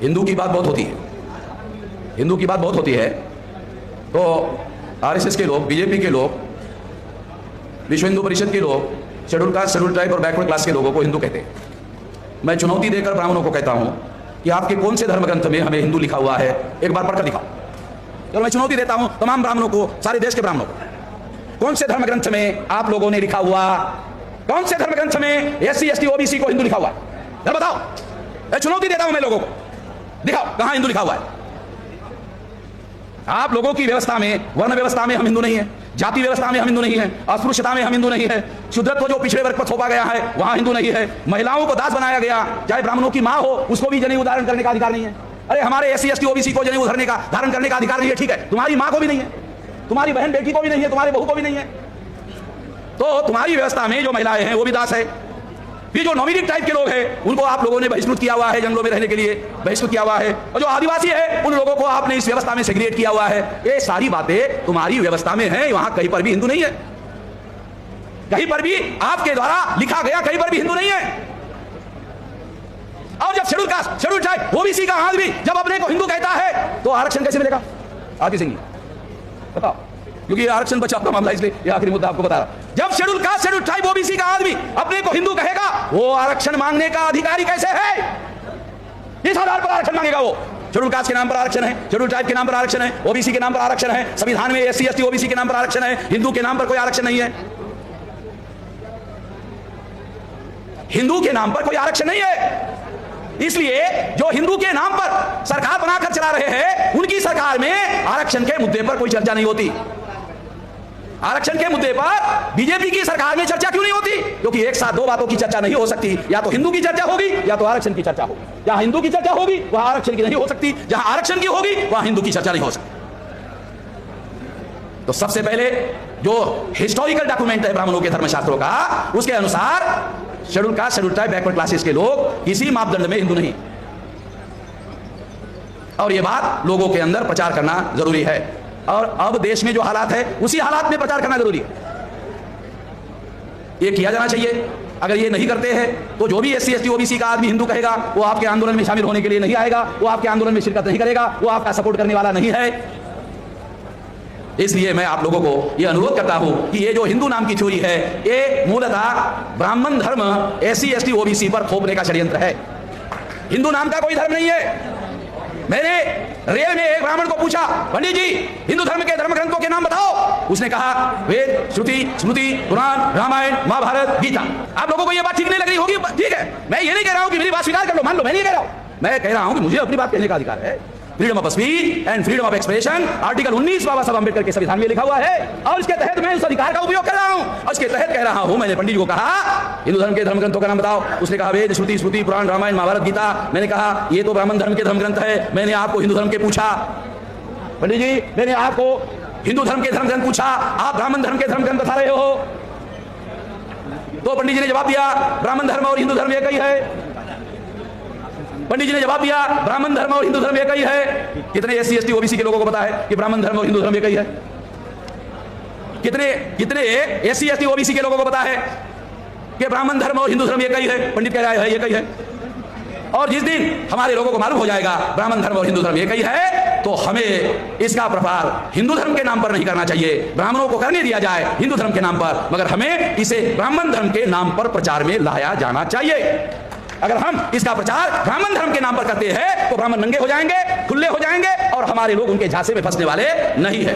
हिंदू की बात बहुत होती है, हिंदू की बात बहुत होती है, तो आरएसएस के लोग, बीजेपी के लोग, विश्व हिंदू परिषद के लोग शेड्यूल कास्ट, शेड्यूल ट्राइब और बैकवर्ड क्लास के लोगों को हिंदू कहते हैं। मैं चुनौती देकर ब्राह्मणों को कहता हूं कि आपके कौन से धर्म ग्रंथ में हमें हिंदू लिखा हुआ है, एक बार पढ़कर दिखाओ। चलो मैं चुनौती देता हूं तमाम ब्राह्मणों को, सारे देश के ब्राह्मणों को, कौन से धर्म ग्रंथ में आप लोगों ने लिखा हुआ, कौन से धर्म ग्रंथ में एससी एसटी ओबीसी को हिंदू लिखा हुआ है? जरा बताओ। मैं चुनौती देता हूं मैं लोगों को, दिखाओ कहां हिंदू लिखा हुआ है। आप लोगों की व्यवस्था में, वर्ण व्यवस्था में हम हिंदू नहीं है, जाति व्यवस्था में हम हिंदू नहीं है, अस्पृश्यता में हम हिंदू नहीं है, शूद्रत्व जो पिछड़े वर्ग पर थोपा गया है वहां हिंदू नहीं है, महिलाओं को दास बनाया गया, चाहे ब्राह्मणों की मां हो उसको भी जनेऊ धारण करने का अधिकार नहीं है। अरे हमारे एससी एसटी ओबीसी को जनेऊ धारण करने का अधिकार नहीं है, ठीक है, तुम्हारी मां को भी नहीं है, तुम्हारी बहन बेटी को भी नहीं है, तुम्हारे बहू को भी नहीं है, तो तुम्हारी व्यवस्था में जो महिलाएं हैं वो भी दास है। फिर जो नॉमिनेट टाइप के लोग हैं उनको आप लोगों ने बहिष्कृत किया हुआ है, जंगलों में रहने के लिए बहिष्कृत किया हुआ है, और जो आदिवासी है उन लोगों को आपने इस व्यवस्था में सेग्रीगेट किया हुआ है। ये सारी बातें तुम्हारी व्यवस्था में है, वहां कहीं पर भी हिंदू नहीं है, कहीं पर भी आपके द्वारा लिखा गया कहीं पर भी हिंदू नहीं है। और जब schedule caste, schedule tribe, OBC का आदमी जब अपने को हिंदू कहता है तो आरक्षण कैसे मिलेगा? आगे सिंह बताओ, क्योंकि आरक्षण बचा आपका मामला, इसलिए ये आखिरी मुद्दा आपको बता रहा। जब schedule caste, schedule tribe, OBC का आदमी अपने को हिंदू कहेगा, वो आरक्षण मांगने का अधिकारी कैसे है? इस आधार पर आरक्षण मांगेगा वो। शेड्यूल कास्ट के नाम पर आरक्षण है, शेड्यूल ट्राइब के नाम पर आरक्षण है, ओबीसी के नाम पर आरक्षण है, संविधान में एससी एसटी ओबीसी के नाम पर आरक्षण है, हिंदू के नाम पर कोई आरक्षण नहीं है। हिंदू के नाम पर कोई आरक्षण नहीं है। इसलिए जो हिंदू के नाम पर सरकार बनाकर चला रहे हैं उनकी सरकार में आरक्षण के मुद्दे पर कोई चर्चा नहीं होती। आरक्षण के मुद्दे पर बीजेपी की सरकार में चर्चा क्यों नहीं होती? क्योंकि एक साथ दो बातों की चर्चा नहीं हो सकती, या तो हिंदू की चर्चा होगी या तो आरक्षण की चर्चा होगी। जहां हिंदू की चर्चा होगी वहां आरक्षण की नहीं हो सकती, जहां आरक्षण की होगी वहां हिंदू की चर्चा नहीं हो सकती। तो सबसे पहले जो हिस्टोरिकल डॉक्यूमेंट है ब्राह्मणों के धर्मशास्त्रों का, उसके अनुसार schedule caste, schedule tribe, backward classes के लोग किसी मापदंड में हिंदू नहीं, और यह बात लोगों के अंदर प्रचार करना जरूरी है। और अब देश में जो हालात है उसी हालात में प्रचार करना जरूरी है, ये किया जाना चाहिए। अगर ये नहीं करते हैं तो जो भी एससी एसटी ओबीसी का आदमी हिंदू कहेगा वो आपके आंदोलन में शामिल होने के लिए नहीं आएगा, वो आपके आंदोलन में शिरकत नहीं करेगा, वो आपका सपोर्ट करने वाला नहीं है। इसलिए मैं आप लोगों को यह अनुरोध करता हूं कि ये जो हिंदू नाम की चोरी है ये मूलतः ब्राह्मण धर्म एससी एसटी ओबीसी पर थोपने का षड्यंत्र है। हिंदू नाम का कोई धर्म नहीं है। मैंने रेल में एक ब्राह्मण को पूछा, पंडित जी हिंदू धर्म के धर्म ग्रंथों के नाम बताओ। उसने कहा वेद, श्रुति, स्मृति, पुराण, रामायण, महाभारत, गीता। आप लोगों को यह बात ठीक नहीं लग रही होगी, ठीक है, मैं ये नहीं कह रहा हूं कि मेरी बात स्वीकार कर लो, मान लो, मैं नहीं कह रहा हूं। मैं कह रहा हूं कि मुझे अपनी बात कहने का अधिकार है। Freedom of speech and freedom of expression article 19 बाबा साहब अम्बेडकर के संविधान में लिखा हुआ है, और इसके तहत मैं उस अधिकार का उपयोग कर रहा हूं। और इसके तहत कह रहा हूं, मैंने पंडित जी को कहा हिंदू धर्म के धर्म ग्रंथों का नाम बताओ। उसने कहा वेद, श्रुति, स्मृति, पुराण, रामायण, महाभारत, गीता। मैंने कहा ये तो ब्राह्मण धर्म के धर्म ग्रंथ है, मैंने आपको हिंदू धर्म के पूछा। पंडित जी मैंने आपको हिंदू धर्म के धर्म ग्रंथ पूछा, आप ब्राह्मण धर्म के धर्म ग्रंथ बता रहे हो। तो पंडित जी ने जवाब दिया ब्राह्मण धर्म और हिंदू धर्म एक ही है। पंडित जी ने जवाब दिया ब्राह्मण धर्म और हिंदू धर्म एक ही है। कितने एससी एसटी ओबीसी के लोगों को पता है कि ब्राह्मण धर्म और हिंदू धर्म एक ही है? कितने एससी एसटी ओबीसी के लोगों को पता है कि ब्राह्मण धर्म और हिंदू धर्म एक ही है? पंडित कह रहा है एक ही है। और जिस दिन हमारे लोगों को मालूम हो जाएगा ब्राह्मण धर्म और हिंदू धर्म एक ही है, तो हमें इसका प्रचार हिंदू धर्म के नाम पर नहीं करना चाहिए। ब्राह्मणों को करने दिया जाए हिंदू धर्म के नाम पर, मगर हमें इसे ब्राह्मण धर्म के नाम पर प्रचार में लाया जाना चाहिए। अगर हम इसका प्रचार ब्राह्मण धर्म के नाम पर करते हैं तो ब्राह्मण नंगे हो जाएंगे, खुले हो जाएंगे, और हमारे लोग उनके झांसे में फंसने वाले नहीं है।